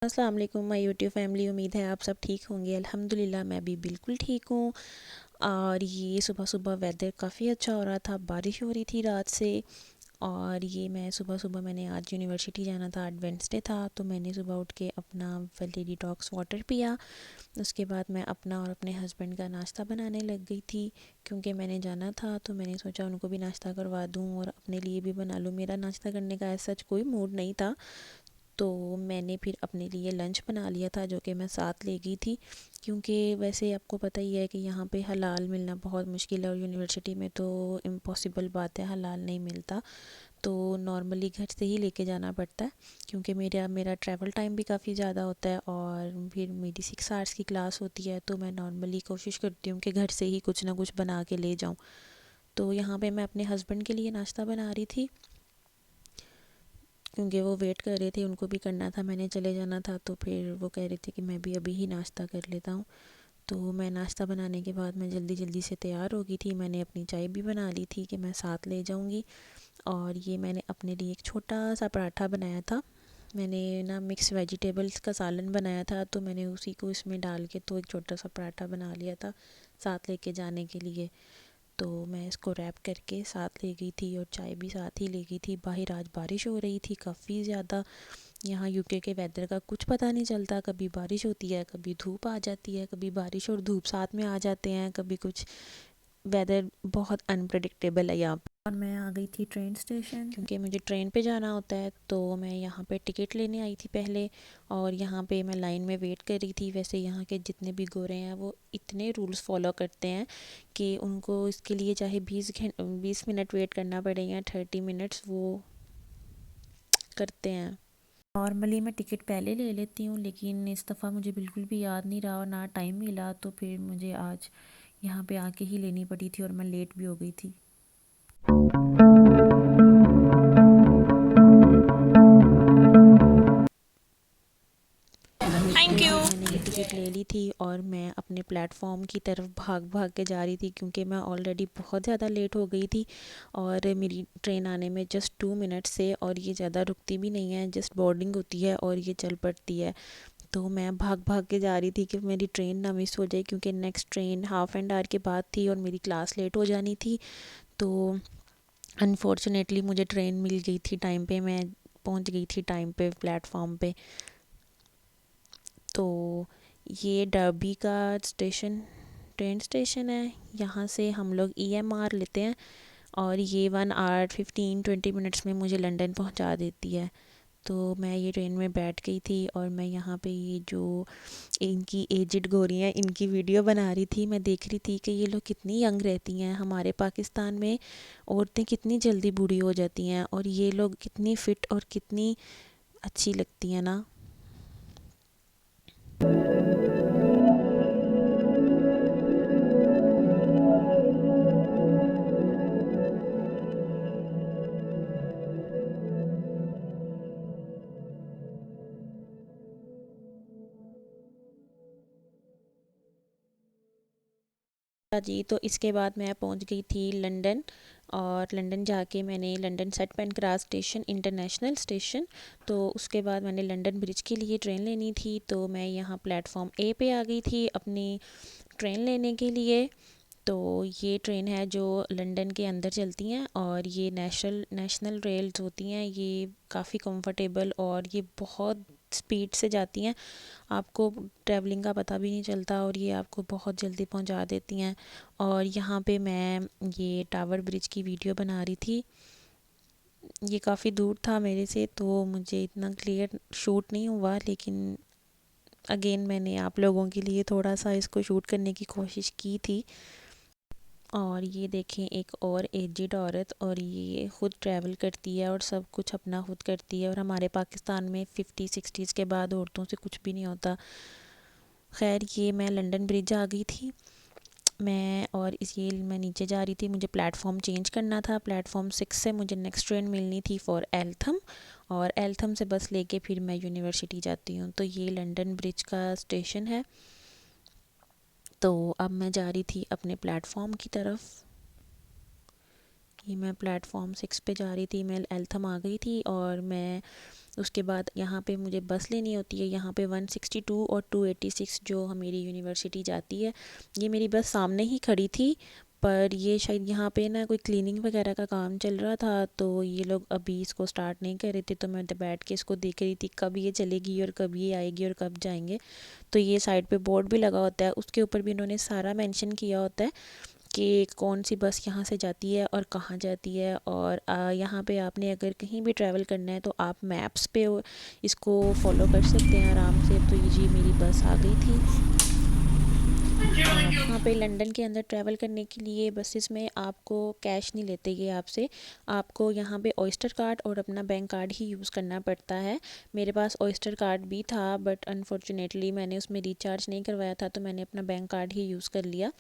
अस्सलाम वालेकुम my YouTube family. उम्मीद है आप सब ठीक होंगे। अल्हम्दुलिल्लाह मैं भी बिल्कुल ठीक हूँ। और ये सुबह सुबह वेदर काफ़ी अच्छा हो रहा था, बारिश हो रही थी रात से। और ये मैं सुबह सुबह मैंने आज यूनिवर्सिटी जाना था, आज वेडनेसडे था, तो मैंने सुबह उठ के अपना वेली डिटॉक्स वाटर पिया। उसके बाद मैं अपना और अपने हस्बैंड का नाश्ता बनाने लग गई थी, क्योंकि मैंने जाना था तो मैंने सोचा उनको भी नाश्ता करवा दूँ और अपने लिए भी बना लूँ। मेरा नाश्ता करने का ऐसा कोई मूड नहीं था, तो मैंने फिर अपने लिए लंच बना लिया था, जो कि मैं साथ ले गई थी। क्योंकि वैसे आपको पता ही है कि यहाँ पे हलाल मिलना बहुत मुश्किल है, और यूनिवर्सिटी में तो इम्पॉसिबल बात है, हलाल नहीं मिलता। तो नॉर्मली घर से ही लेके जाना पड़ता है, क्योंकि मेरा मेरा ट्रैवल टाइम भी काफ़ी ज़्यादा होता है, और फिर मेरी 6 आवर्स की क्लास होती है, तो मैं नॉर्मली कोशिश करती हूँ कि घर से ही कुछ ना कुछ बना के ले जाऊँ। तो यहाँ पे मैं अपने हस्बैंड के लिए नाश्ता बना रही थी, क्योंकि वो वेट कर रहे थे, उनको भी करना था, मैंने चले जाना था, तो फिर वो कह रहे थे कि मैं भी अभी ही नाश्ता कर लेता हूँ। तो मैं नाश्ता बनाने के बाद मैं जल्दी जल्दी से तैयार हो गई थी। मैंने अपनी चाय भी बना ली थी कि मैं साथ ले जाऊँगी। और ये मैंने अपने लिए एक छोटा सा पराठा बनाया था। मैंने ना मिक्स वेजिटेबल्स का सालन बनाया था, तो मैंने उसी को इसमें डाल के तो एक छोटा सा पराठा बना लिया था साथ लेके जाने के लिए। तो मैं इसको रैप करके साथ ले गई थी, और चाय भी साथ ही ले गई थी। बाहर आज बारिश हो रही थी काफ़ी ज़्यादा। यहाँ यूके के वेदर का कुछ पता नहीं चलता, कभी बारिश होती है, कभी धूप आ जाती है, कभी बारिश और धूप साथ में आ जाते हैं, कभी कुछ। वेदर बहुत अनप्रडिक्टेबल है यहाँ पे। और मैं आ गई थी ट्रेन स्टेशन, क्योंकि मुझे ट्रेन पे जाना होता है, तो मैं यहाँ पे टिकट लेने आई थी पहले। और यहाँ पे मैं लाइन में वेट कर रही थी। वैसे यहाँ के जितने भी गोरे हैं वो इतने रूल्स फॉलो करते हैं कि उनको इसके लिए चाहे 20 मिनट वेट करना पड़े या 30 मिनट्स, वो करते हैं। नॉर्मली मैं टिकट पहले ले लेती हूँ, लेकिन इस दफ़ा मुझे बिल्कुल भी याद नहीं रहा और ना टाइम मिला, तो फिर मुझे आज यहाँ पे आके ही लेनी पड़ी थी, और मैं लेट भी हो गई थी। Thank you. मैंने ये टिकट ले ली थी, और मैं अपने प्लेटफॉर्म की तरफ भाग भाग के जा रही थी, क्योंकि मैं ऑलरेडी बहुत ज़्यादा लेट हो गई थी। और मेरी ट्रेन आने में जस्ट 2 मिनट्स से, और ये ज़्यादा रुकती भी नहीं है, जस्ट बोर्डिंग होती है और ये चल पड़ती है। तो मैं भाग भाग के जा रही थी कि मेरी ट्रेन ना मिस हो जाए, क्योंकि next train half an hour के बाद थी और मेरी क्लास लेट हो जानी थी। तो अनफॉर्चुनेटली मुझे ट्रेन मिल गई थी टाइम पे, मैं पहुंच गई थी टाइम पे प्लेटफॉर्म पे। तो ये डर्बी का स्टेशन, ट्रेन स्टेशन है। यहाँ से हम लोग EMR लेते हैं, और ये 1 आवर 15-20 मिनट्स में मुझे लंदन पहुँचा देती है। तो मैं ये ट्रेन में बैठ गई थी, और मैं यहाँ पे ये जो इनकी एजिड गोरी हैं इनकी वीडियो बना रही थी। मैं देख रही थी कि ये लोग कितनी यंग रहती हैं। हमारे पाकिस्तान में औरतें कितनी जल्दी बूढ़ी हो जाती हैं, और ये लोग कितनी फ़िट और कितनी अच्छी लगती हैं ना। जी, तो इसके बाद मैं पहुंच गई थी लंदन। और लंदन जाके मैंने London saint Pancras station, international station, तो उसके बाद मैंने लंदन ब्रिज के लिए ट्रेन लेनी थी। तो मैं यहाँ प्लेटफॉर्म A पे आ गई थी अपनी ट्रेन लेने के लिए। तो ये ट्रेन है जो लंदन के अंदर चलती हैं, और ये नेशनल नेशनल रेल्स होती हैं। ये काफ़ी कंफर्टेबल और ये बहुत स्पीड से जाती हैं, आपको ट्रैवलिंग का पता भी नहीं चलता, और ये आपको बहुत जल्दी पहुंचा देती हैं। और यहाँ पे मैं ये टावर ब्रिज की वीडियो बना रही थी। ये काफ़ी दूर था मेरे से, तो मुझे इतना क्लियर शूट नहीं हुआ, लेकिन अगेन मैंने आप लोगों के लिए थोड़ा सा इसको शूट करने की कोशिश की थी। और ये देखें एक और एजिड औरत, और ये खुद ट्रैवल करती है और सब कुछ अपना खुद करती है। और हमारे पाकिस्तान में 50-60s के बाद औरतों से कुछ भी नहीं होता। खैर, ये मैं लंदन ब्रिज आ गई थी मैं, और इस ये मैं नीचे जा रही थी, मुझे प्लेटफॉर्म चेंज करना था। प्लेटफॉर्म 6 से मुझे नेक्स्ट ट्रेन मिलनी थी फॉर एल्थम, और एल्थम से बस लेके फिर मैं यूनिवर्सिटी जाती हूँ। तो ये लंदन ब्रिज का स्टेशन है। तो अब मैं जा रही थी अपने प्लेटफॉर्म की तरफ। ये मैं प्लेटफॉर्म 6 पे जा रही थी, मैं एल्थम आ गई थी और मैं उसके बाद यहाँ पे मुझे बस लेनी होती है। यहाँ पे 162 और 286 जो मेरी यूनिवर्सिटी जाती है, ये मेरी बस सामने ही खड़ी थी। पर ये शायद यहाँ पे ना कोई क्लीनिंग वगैरह का काम चल रहा था, तो ये लोग अभी इसको स्टार्ट नहीं कर रहे थे। तो मैं बैठ के इसको देख रही थी कब ये चलेगी और कब ये आएगी और कब जाएंगे। तो ये साइड पे बोर्ड भी लगा होता है, उसके ऊपर भी इन्होंने सारा मेंशन किया होता है कि कौन सी बस यहाँ से जाती है और कहाँ जाती है। और यहाँ पे आपने अगर कहीं भी ट्रैवल करना है तो आप मैप्स पे इसको फॉलो कर सकते हैं आराम से। तो ये जी मेरी बस आ गई थी। यहाँ पे लंदन के अंदर ट्रैवल करने के लिए बसेस में आपको कैश नहीं लेते ये आपसे, आपको यहाँ पे ऑयस्टर कार्ड और अपना बैंक कार्ड ही यूज़ करना पड़ता है। मेरे पास ऑयस्टर कार्ड भी था बट अनफॉर्चुनेटली मैंने उसमें रिचार्ज नहीं करवाया था, तो मैंने अपना बैंक कार्ड ही यूज़ कर लिया।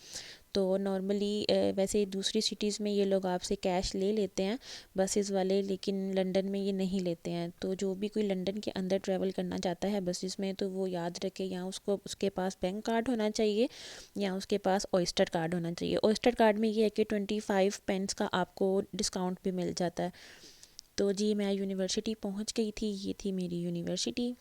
तो नॉर्मली वैसे दूसरी सिटीज़ में ये लोग आपसे कैश ले लेते हैं बसेस वाले, लेकिन लंदन में ये नहीं लेते हैं। तो जो भी कोई लंदन के अंदर ट्रैवल करना चाहता है बसेस में, तो वो याद रखे या उसको उसके पास बैंक कार्ड होना चाहिए या उसके पास ऑयस्टर कार्ड होना चाहिए। ऑयस्टर कार्ड में ये है कि 25 पेंस का आपको डिस्काउंट भी मिल जाता है। तो जी मैं यूनिवर्सिटी पहुंच गई थी, ये थी मेरी यूनिवर्सिटी।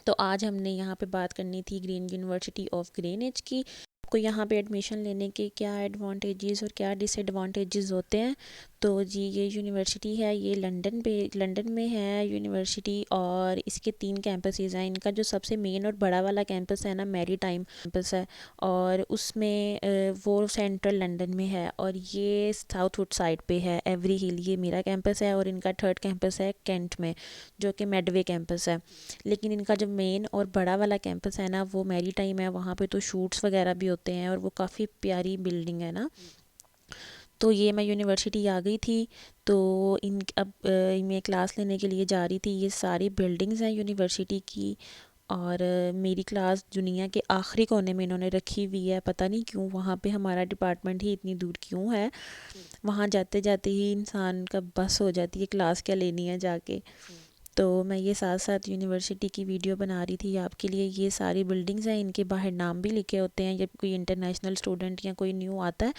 तो आज हमने यहाँ पे बात करनी थी ग्रीन यूनिवर्सिटी ऑफ ग्रीनविच की। आपको यहाँ पे एडमिशन लेने के क्या एडवांटेजेस और क्या डिसएडवांटेजेस होते हैं। तो जी ये यूनिवर्सिटी है, ये लंदन में है यूनिवर्सिटी, और इसके 3 कैंपसेस हैं। इनका जो सबसे मेन और बड़ा वाला कैंपस है ना, मैरी टाइम कैंपस है, और उसमें वो सेंट्रल लंदन में है, और ये साउथ वुड साइड पे है, एवरी हिल, ये मेरा कैंपस है। और इनका 3rd कैंपस है कैंट में, जो कि मेडवे कैंपस है। लेकिन इनका जो मेन और बड़ा वाला कैंपस है ना, वो मैरी टाइम है। वहाँ पे तो शूट्स वगैरह भी होते हैं और वो काफ़ी प्यारी बिल्डिंग है ना। तो ये मैं यूनिवर्सिटी आ गई थी। तो अब मैं क्लास लेने के लिए जा रही थी। ये सारी बिल्डिंग्स हैं यूनिवर्सिटी की, और मेरी क्लास दुनिया के आखिरी कोने में इन्होंने रखी हुई है। पता नहीं क्यों वहाँ पे हमारा डिपार्टमेंट ही इतनी दूर क्यों है। वहाँ जाते जाते ही इंसान का बस हो जाती है क्लास क्या लेनी है जाके। तो मैं ये साथ साथ यूनिवर्सिटी की वीडियो बना रही थी आपके लिए। ये सारी बिल्डिंग्स हैं, इनके बाहर नाम भी लिखे होते हैं। जब कोई इंटरनेशनल स्टूडेंट या कोई न्यू आता है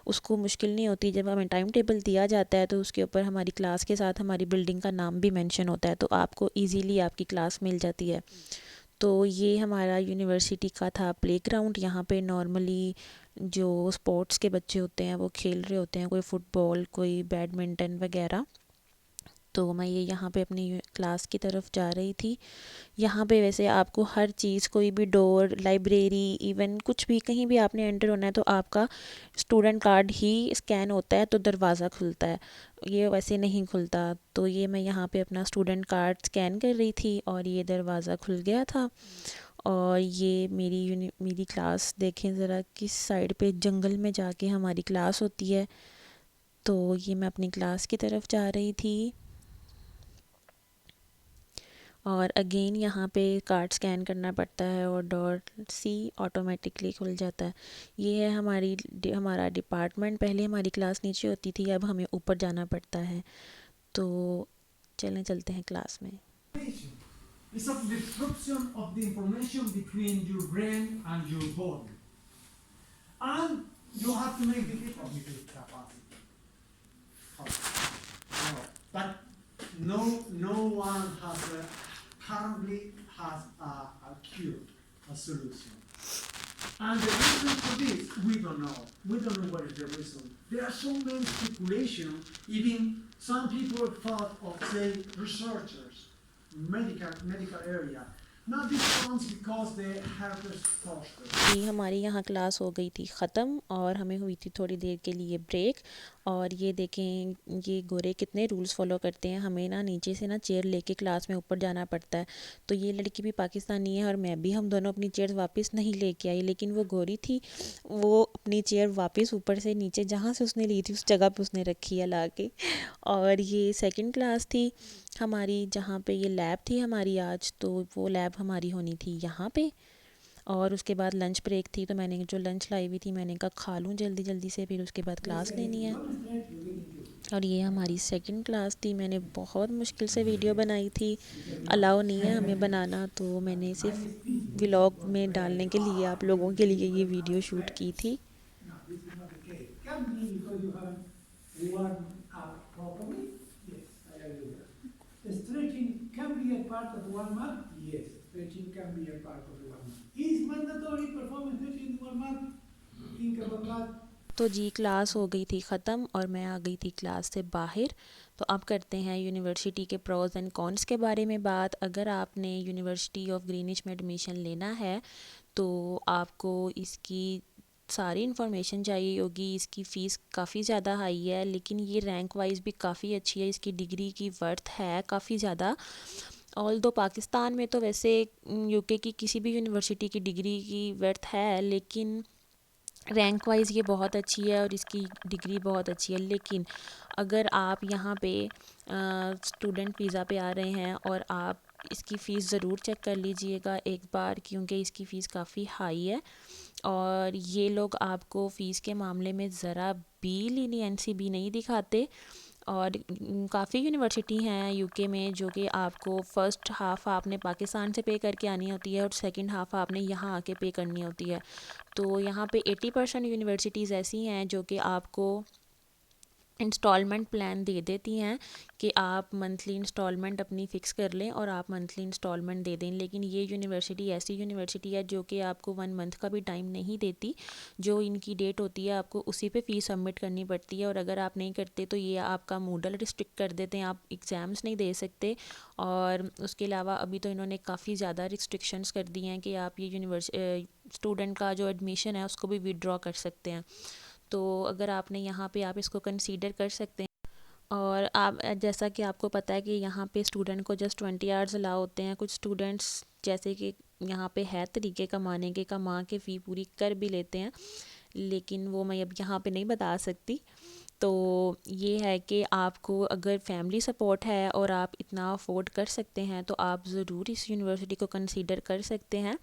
उसको मुश्किल नहीं होती, जब हमें टाइम टेबल दिया जाता है तो उसके ऊपर हमारी क्लास के साथ हमारी बिल्डिंग का नाम भी मेंशन होता है, तो आपको ईज़िली आपकी क्लास मिल जाती है। तो ये हमारा यूनिवर्सिटी का था प्लेग्राउंड। यहाँ पे नॉर्मली जो स्पोर्ट्स के बच्चे होते हैं वो खेल रहे होते हैं, कोई फुटबॉल, कोई बैडमिंटन वगैरह। तो मैं ये यहाँ पे अपनी क्लास की तरफ जा रही थी। यहाँ पे वैसे आपको हर चीज़, कोई भी डोर, लाइब्रेरी, इवन कुछ भी कहीं भी आपने एंटर होना है तो आपका स्टूडेंट कार्ड ही स्कैन होता है तो दरवाज़ा खुलता है, ये वैसे नहीं खुलता। तो ये मैं यहाँ पे अपना स्टूडेंट कार्ड स्कैन कर रही थी और ये दरवाज़ा खुल गया था। और ये मेरी क्लास देखें ज़रा किस साइड पे, जंगल में जाके हमारी क्लास होती है। तो ये मैं अपनी क्लास की तरफ जा रही थी, और अगेन यहाँ पे कार्ड स्कैन करना पड़ता है और डोर सी ऑटोमेटिकली खुल जाता है। ये है हमारा डिपार्टमेंट। पहले हमारी क्लास नीचे होती थी, अब हमें ऊपर जाना पड़ता है। तो चलते हैं क्लास में। It's a disruption of the information between your brain and your body, and you have to make the cognitive capacity. But no one has currently has a cure, a solution. And the reason for this, we don't know. We don't know what is the reason. There are so many speculations. Even some people thought of, say, researchers, medical area. Not these ones because they have this posture. जी हमारी यहाँ class हो गई थी ख़त्म और हमें हुई थी थोड़ी देर के लिए ब्रेक। और ये देखें ये गोरे कितने रूल्स फॉलो करते हैं। हमें ना नीचे से ना चेयर लेके क्लास में ऊपर जाना पड़ता है। तो ये लड़की भी पाकिस्तानी है और मैं भी, हम दोनों अपनी चेयर वापस नहीं लेके आई, लेकिन वो गोरी थी, वो अपनी चेयर वापस ऊपर से नीचे जहाँ से उसने ली थी उस जगह पे उसने रखी है ला के। और ये सेकंड क्लास थी हमारी, जहाँ पे ये लैब थी हमारी आज। तो वो लैब हमारी होनी थी यहाँ पे। और उसके बाद लंच ब्रेक थी, तो मैंने जो लंच लाई हुई थी मैंने कहा खा लूँ जल्दी जल्दी से, फिर उसके बाद क्लास लेनी है। और ये हमारी सेकंड क्लास थी। मैंने बहुत मुश्किल से वीडियो बनाई थी, अलाउ नहीं है हमें बनाना, तो मैंने सिर्फ व्लॉग में डालने के लिए, आप लोगों के लिए ये वीडियो शूट की थी। No, this is not the case. Can be because you have one part of 1 month? Yes, fetching can be a part of 1 month. Is mandatory performing fetching in 1 month? Think about that. तो जी class हो गई थी ख़त्म और मैं आ गई थी class से बाहर। तो अब करते हैं यूनिवर्सिटी के प्रोज़ एंड कॉन्स के बारे में बात। अगर आपने यूनिवर्सिटी ऑफ ग्रीनिच में एडमिशन लेना है तो आपको इसकी सारी इन्फॉर्मेशन चाहिए होगी। इसकी फ़ीस काफ़ी ज़्यादा हाई है, लेकिन ये रैंक वाइज भी काफ़ी अच्छी है। इसकी डिग्री की वर्थ है काफ़ी ज़्यादा। ऑल दो पाकिस्तान में तो वैसे यूके की किसी भी यूनिवर्सिटी की डिग्री की वर्थ है, लेकिन रैंक वाइज ये बहुत अच्छी है और इसकी डिग्री बहुत अच्छी है। लेकिन अगर आप यहाँ पे स्टूडेंट वीज़ा पे आ रहे हैं और आप इसकी फ़ीस ज़रूर चेक कर लीजिएगा एक बार, क्योंकि इसकी फ़ीस काफ़ी हाई है और ये लोग आपको फ़ीस के मामले में ज़रा भी लीनियंसी भी नहीं दिखाते। और काफ़ी यूनिवर्सिटी हैं यूके में जो कि आपको फ़र्स्ट हाफ़ आपने पाकिस्तान से पे करके आनी होती है और सेकंड हाफ़ आपने यहाँ आके पे करनी होती है। तो यहाँ पे 80% यूनिवर्सिटीज़ ऐसी हैं जो कि आपको इंस्टॉलमेंट प्लान दे देती हैं कि आप मंथली इंस्टॉलमेंट अपनी फ़िक्स कर लें और आप मंथली इंस्टॉलमेंट दे दें। लेकिन ये यूनिवर्सिटी ऐसी यूनिवर्सिटी है जो कि आपको 1 मंथ का भी टाइम नहीं देती। जो इनकी डेट होती है आपको उसी पे फ़ीस सबमिट करनी पड़ती है और अगर आप नहीं करते तो ये आपका मूडल रिस्ट्रिक्ट कर देते हैं, आप एग्ज़ाम्स नहीं दे सकते। और उसके अलावा अभी तो इन्होंने काफ़ी ज़्यादा रिस्ट्रिक्शंस कर दी हैं कि आप ये स्टूडेंट का जो एडमिशन है उसको भी विड्रॉ कर सकते हैं। तो अगर आपने यहाँ पे आप इसको कंसीडर कर सकते हैं। और आप जैसा कि आपको पता है कि यहाँ पे स्टूडेंट को जस्ट 20 आवर्स अलाउ होते हैं। कुछ स्टूडेंट्स जैसे कि यहाँ पे है तरीके कमाने के, कमा के फ़ी पूरी कर भी लेते हैं, लेकिन वो मैं अब यहाँ पे नहीं बता सकती। तो ये है कि आपको अगर फैमिली सपोर्ट है और आप इतना अफोर्ड कर सकते हैं तो आप ज़रूर इस यूनिवर्सिटी को कंसीडर कर सकते हैं।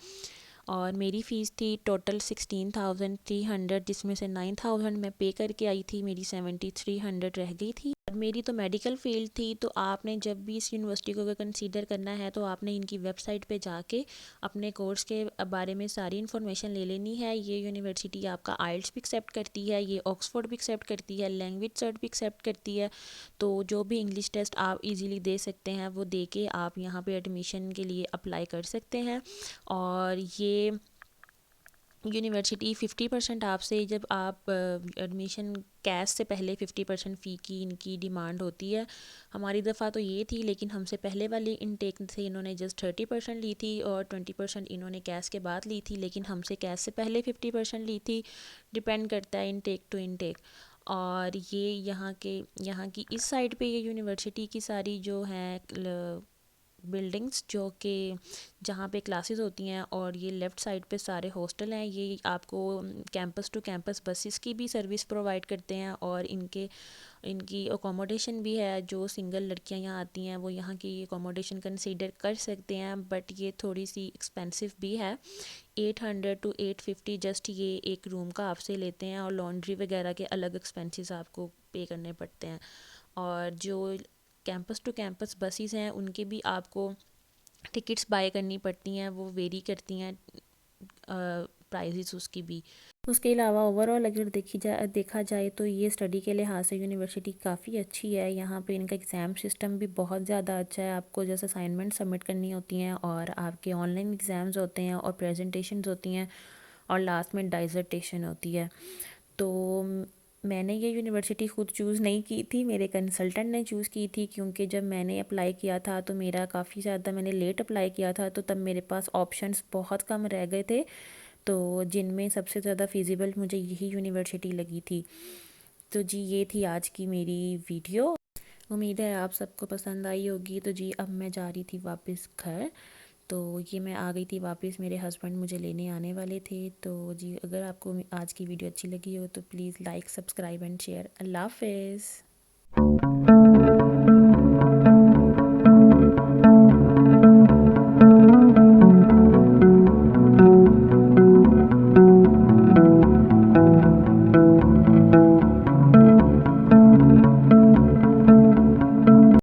और मेरी फ़ीस थी टोटल 16,300, जिसमें से 9,000 मैं पे करके आई थी, मेरी 7,300 रह गई थी। और मेरी तो मेडिकल फील्ड थी, तो आपने जब भी इस यूनिवर्सिटी को अगर कंसीडर करना है तो आपने इनकी वेबसाइट पे जाके अपने कोर्स के बारे में सारी इन्फॉर्मेशन ले लेनी है। ये यूनिवर्सिटी आपका आइल्स भी एक्सेप्ट करती है, ये ऑक्सफोर्ड भी एक्सेप्ट करती है, लैंग्वेज सर्ट भी एक्सेप्ट करती है। तो जो भी इंग्लिश टेस्ट आप इजीली दे सकते हैं वो दे के आप यहाँ पे एडमिशन के लिए अप्लाई कर सकते हैं। और ये यूनिवर्सिटी 50% आपसे, जब आप एडमिशन कैश से पहले 50% फ़ी की इनकी डिमांड होती है। हमारी दफ़ा तो ये थी, लेकिन हमसे पहले वाली इनटेक से इन्होंने जस्ट 30% ली थी और 20% इन्होंने कैश के बाद ली थी, लेकिन हमसे कैश से पहले 50% ली थी। डिपेंड करता है इनटेक टू इनटेक। और ये यहाँ की इस साइड पे ये यूनिवर्सिटी की सारी जो हैं बिल्डिंग्स जो कि जहाँ पे क्लासेस होती हैं, और ये लेफ़्ट साइड पे सारे हॉस्टल हैं। ये आपको कैंपस टू कैंपस बसेस की भी सर्विस प्रोवाइड करते हैं और इनकी अकोमोडेशन भी है। जो सिंगल लड़कियां यहाँ आती हैं वो यहाँ की अकोमोडेशन कंसीडर कर सकते हैं, बट ये थोड़ी सी एक्सपेंसिव भी है। 800 to 850 जस्ट ये एक रूम का आपसे लेते हैं और लॉन्ड्री वगैरह के अलग एक्सपेंसेस आपको पे करने पड़ते हैं। और जो कैंपस टू कैंपस बसेस हैं उनके भी आपको टिकट्स बाय करनी पड़ती हैं, वो वेरी करती हैं प्राइजेस उसकी भी। उसके अलावा ओवरऑल अगर देखा जाए तो ये स्टडी के लिहाज से यूनिवर्सिटी काफ़ी अच्छी है। यहाँ पे इनका एग्ज़ाम सिस्टम भी बहुत ज़्यादा अच्छा है। आपको जैसे असाइनमेंट सबमिट करनी होती हैं और आपके ऑनलाइन एग्ज़ाम्स होते हैं और प्रेजेंटेशंस होती हैं और लास्ट में डाइजर्टेशन होती है। तो मैंने ये यूनिवर्सिटी ख़ुद चूज़ नहीं की थी, मेरे कंसल्टेंट ने चूज़ की थी, क्योंकि जब मैंने अप्लाई किया था तो मेरा काफ़ी ज़्यादा, मैंने लेट अप्लाई किया था तो तब मेरे पास ऑप्शंस बहुत कम रह गए थे, तो जिनमें सबसे ज़्यादा फिजिबल मुझे यही यूनिवर्सिटी लगी थी। तो जी ये थी आज की मेरी वीडियो। उम्मीद है आप सबको पसंद आई होगी। तो जी अब मैं जा रही थी वापस घर, तो ये मैं आ गई थी वापस, मेरे हस्बैंड मुझे लेने आने वाले थे। तो जी अगर आपको आज की वीडियो अच्छी लगी हो तो please like, subscribe and share. अल्लाह हाफ़िज़।